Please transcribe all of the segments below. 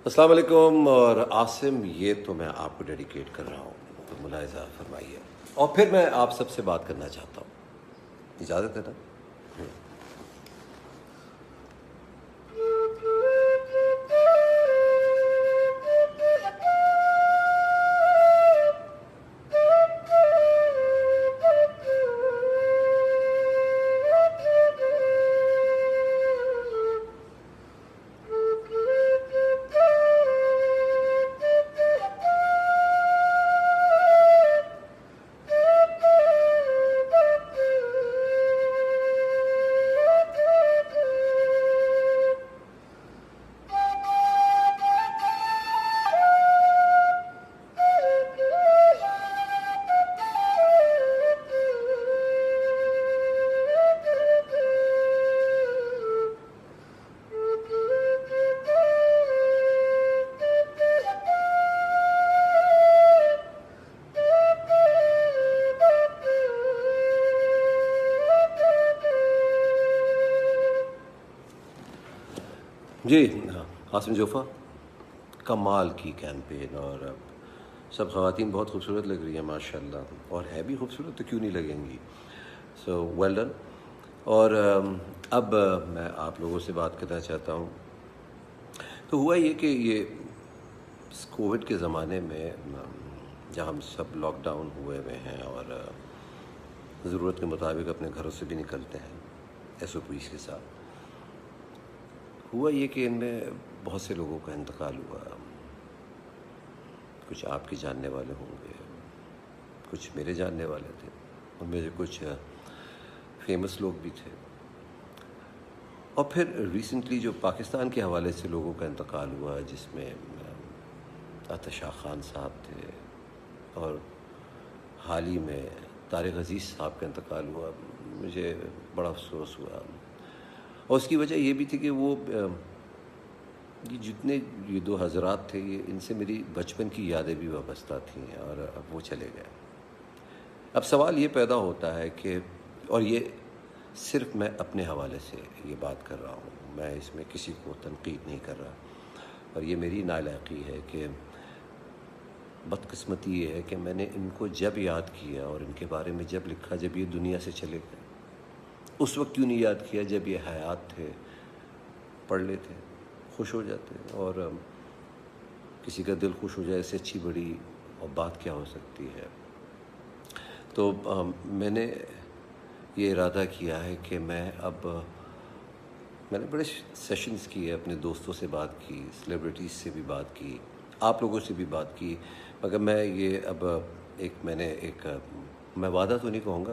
السلام علیکم. اور عاصم، یہ تو میں آپ کو ڈیڈیکیٹ کر رہا ہوں، تو ملاحظہ فرمائیے. اور پھر میں آپ سب سے بات کرنا چاہتا ہوں، اجازت ہے نا؟ جی، عاصم جوفا، کمال کی کیمپین. اور سب خواتین بہت خوبصورت لگ رہی ہیں ماشاء اللہ، اور ہے بھی خوبصورت تو کیوں نہیں لگیں گی. سو ویل ڈن. اور اب میں آپ لوگوں سے بات کرنا چاہتا ہوں. تو ہوا یہ کہ یہ کووڈ کے زمانے میں جہاں ہم سب لاک ڈاؤن ہوئے ہیں اور ضرورت کے مطابق اپنے گھروں سے بھی نکلتے ہیں ایس او پیز کے ساتھ، ہوا یہ کہ ان میں بہت سے لوگوں کا انتقال ہوا. کچھ آپ کے جاننے والے ہوں گے، کچھ میرے جاننے والے تھے، ان میں سے کچھ فیمس لوگ بھی تھے. اور پھر ریسنٹلی جو پاکستان کے حوالے سے لوگوں کا انتقال ہوا، جس میں عطا شاہ خان صاحب تھے، اور حال ہی میں طارق عزیز صاحب کا انتقال ہوا. مجھے بڑا افسوس ہوا، اور اس کی وجہ یہ بھی تھی کہ وہ یہ جتنے یہ دو حضرات تھے، یہ ان سے میری بچپن کی یادیں بھی وابستہ تھیں، اور اب وہ چلے گئے. اب سوال یہ پیدا ہوتا ہے کہ، اور یہ صرف میں اپنے حوالے سے یہ بات کر رہا ہوں، میں اس میں کسی کو تنقید نہیں کر رہا، اور یہ میری نالائقی ہے کہ بدقسمتی یہ ہے کہ میں نے ان کو جب یاد کیا اور ان کے بارے میں جب لکھا جب یہ دنیا سے چلے گئے. اس وقت کیوں نہیں یاد کیا جب یہ حیات تھے؟ پڑھ لیتے، خوش ہو جاتے. اور کسی کا دل خوش ہو جائے، اس سے اچھی بڑی اور بات کیا ہو سکتی ہے. تو میں نے یہ ارادہ کیا ہے کہ میں نے بڑے سیشنز کیے، اپنے دوستوں سے بات کی، سیلیبریٹیز سے بھی بات کی، آپ لوگوں سے بھی بات کی. مگر میں یہ اب میں وعدہ تو نہیں کہوں گا،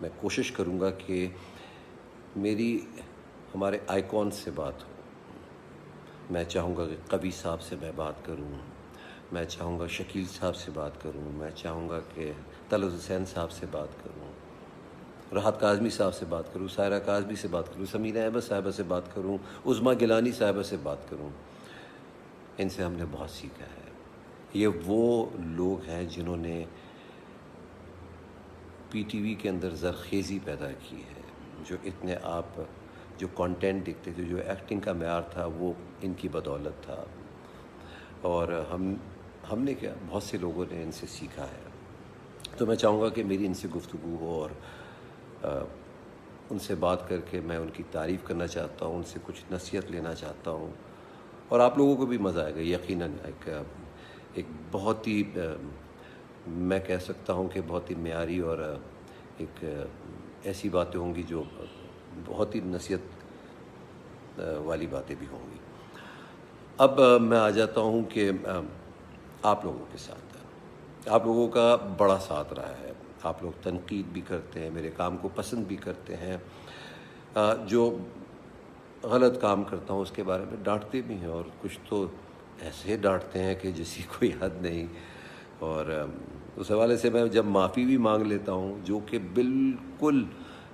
میں کوشش کروں گا کہ ہمارے آئیکون سے بات ہو. میں چاہوں گا کہ قوی صاحب سے میں بات کروں، میں چاہوں گا شکیل صاحب سے بات کروں، میں چاہوں گا کہ طلعت حسین صاحب سے بات کروں، راحت کاظمی صاحب سے بات کروں، سائرہ کاظمی سے بات کروں، سمینہ احمد صاحبہ سے بات کروں، عظمیٰ گیلانی صاحبہ سے بات کروں. ان سے ہم نے بہت سیکھا ہے. یہ وہ لوگ ہیں جنہوں نے پی ٹی وی کے اندر زرخیزی پیدا کی ہے، جو اتنے آپ جو کانٹینٹ دکھتے تھے، جو ایکٹنگ کا معیار تھا، وہ ان کی بدولت تھا. اور ہم نے کیا، بہت سے لوگوں نے ان سے سیکھا ہے. تو میں چاہوں گا کہ میری ان سے گفتگو ہو، اور ان سے بات کر کے میں ان کی تعریف کرنا چاہتا ہوں، ان سے کچھ نصیحت لینا چاہتا ہوں، اور آپ لوگوں کو بھی مزہ آئے گا یقیناً. ایک بہت ہی میں کہہ سکتا ہوں کہ بہت ہی معیاری اور ایک ایسی باتیں ہوں گی جو بہت ہی نصیحت والی باتیں بھی ہوں گی. اب میں آ جاتا ہوں کہ آپ لوگوں کے ساتھ، آپ لوگوں کا بڑا ساتھ رہا ہے. آپ لوگ تنقید بھی کرتے ہیں، میرے کام کو پسند بھی کرتے ہیں، جو غلط کام کرتا ہوں اس کے بارے میں ڈانٹتے بھی ہیں، اور کچھ تو ایسے ڈانٹتے ہیں کہ جس کی کوئی حد نہیں. اور اس حوالے سے میں جب معافی بھی مانگ لیتا ہوں، جو کہ بالکل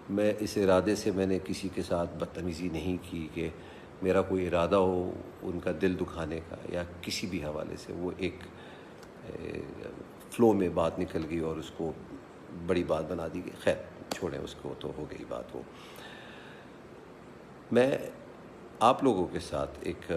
میں اس ارادے سے میں نے کسی کے ساتھ بدتمیزی نہیں کی کہ میرا کوئی ارادہ ہو ان کا دل دکھانے کا یا کسی بھی حوالے سے، وہ ایک فلو میں بات نکل گئی اور اس کو بڑی بات بنا دی گئی. خیر چھوڑیں اس کو، تو ہو گئی بات. وہ میں آپ لوگوں کے ساتھ ایک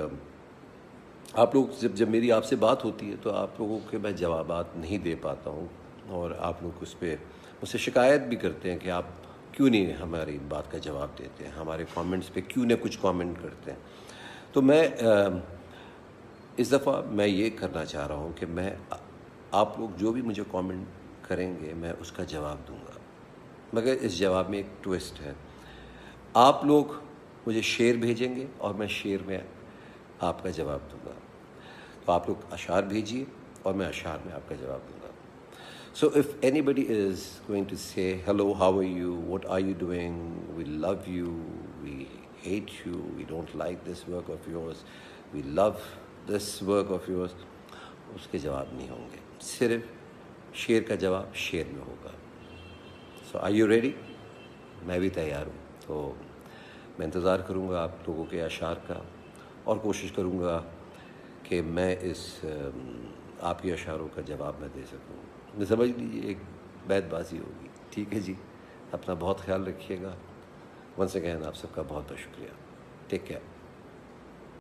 آپ لوگ جب میری آپ سے بات ہوتی ہے تو آپ لوگوں کے میں جوابات نہیں دے پاتا ہوں، اور آپ لوگ اس پہ مجھ سے شکایت بھی کرتے ہیں کہ آپ کیوں نہیں ہماری بات کا جواب دیتے ہیں، ہمارے کامنٹس پہ کیوں نہ کچھ کامنٹ کرتے ہیں۔ تو میں اس دفعہ میں یہ کرنا چاہ رہا ہوں کہ میں آپ لوگ جو بھی مجھے کامنٹ کریں گے میں اس کا جواب دوں گا، مگر اس جواب میں ایک ٹوسٹ ہے۔ آپ لوگ مجھے شعر بھیجیں گے اور میں شعر میں آپ کا جواب دوں گا۔ تو آپ لوگ اشعار بھیجیے اور میں اشعار میں آپ کا جواب دوں گا۔ So if anybody is going to say, hello, how are you, what are you doing, we love you, we hate you, we don't like this work of yours, we love this work of yours، اس کے جواب نہیں ہوں گے، صرف شعر کا جواب شعر میں ہوگا۔ So are you ready؟ میں بھی تیار ہوں، تو میں انتظار کروں گا آپ لوگوں کے اشعار کا، اور کوشش کروں گا کہ میں اس آپ کے اشعاروں کا جواب میں دے سکوں۔ میں سمجھ لیجیے ایک بیت بازی ہوگی، ٹھیک ہے جی؟ اپنا بہت خیال رکھیے گا۔ ونس اگین آپ سب کا بہت بہت شکریہ۔ Take care.